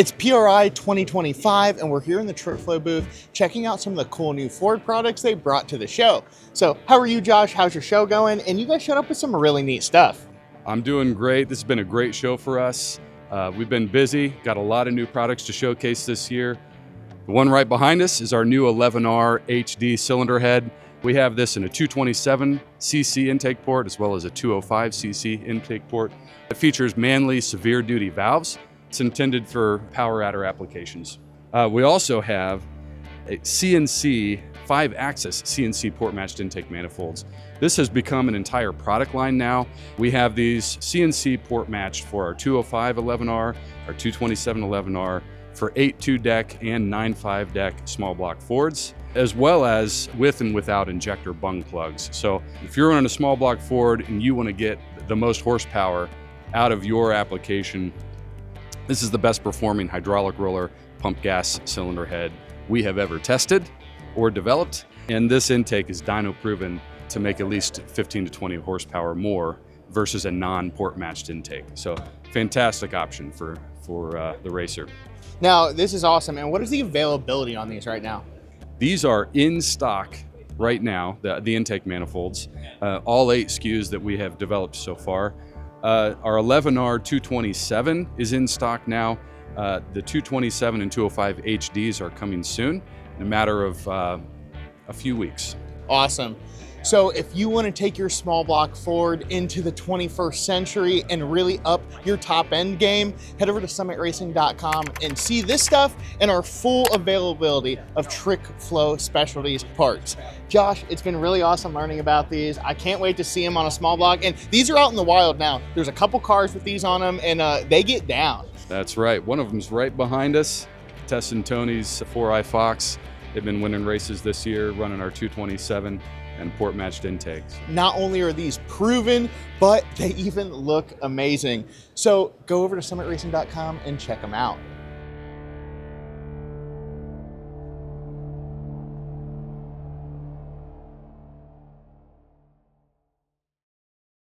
It's PRI 2025, and we're here in the TripFlow booth checking out some of the cool new Ford products they brought to the show. So how are you, Josh? How's your show going? And you guys showed up with some really neat stuff. I'm doing great. This has been a great show for us. We've been busy, got a lot of new products to showcase this year. The one right behind us is our new 11R HD cylinder head. We have this in a 227cc intake port as well as a 205cc intake port. It features Manley severe duty valves. It's intended for power adder applications. We also have a CNC 5-axis CNC port matched intake manifolds. This has become an entire product line now. We have these CNC port matched for our 205 11R, our 227 11R, for 8.2 deck and 9.5 deck small block Fords, as well as with and without injector bung plugs. So if you're running a small block Ford and you want to get the most horsepower out of your application, this is the best performing hydraulic roller pump gas cylinder head we have ever tested or developed. And this intake is dyno proven to make at least 15 to 20 horsepower more versus a non-port matched intake. So fantastic option for the racer. Now, this is awesome. And what is the availability on these right now? These are in stock right now, the intake manifolds, all 8 SKUs that we have developed so far. Our 11R 227 is in stock now. The 227 and 205 HDs are coming soon, in a matter of a few weeks. Awesome. So if you want to take your small block Ford into the 21st century and really up your top end game, head over to summitracing.com and see this stuff and our full availability of TripFlow Specialties parts. Josh, it's been really awesome learning about these. I can't wait to see them on a small block. And these are out in the wild now. There's a couple cars with these on them, and they get down. That's right. One of them's right behind us, Tess and Tony's 4i Fox. They've been winning races this year, running our 227 and port matched intakes. Not only are these proven, but they even look amazing. So go over to summitracing.com and check them out.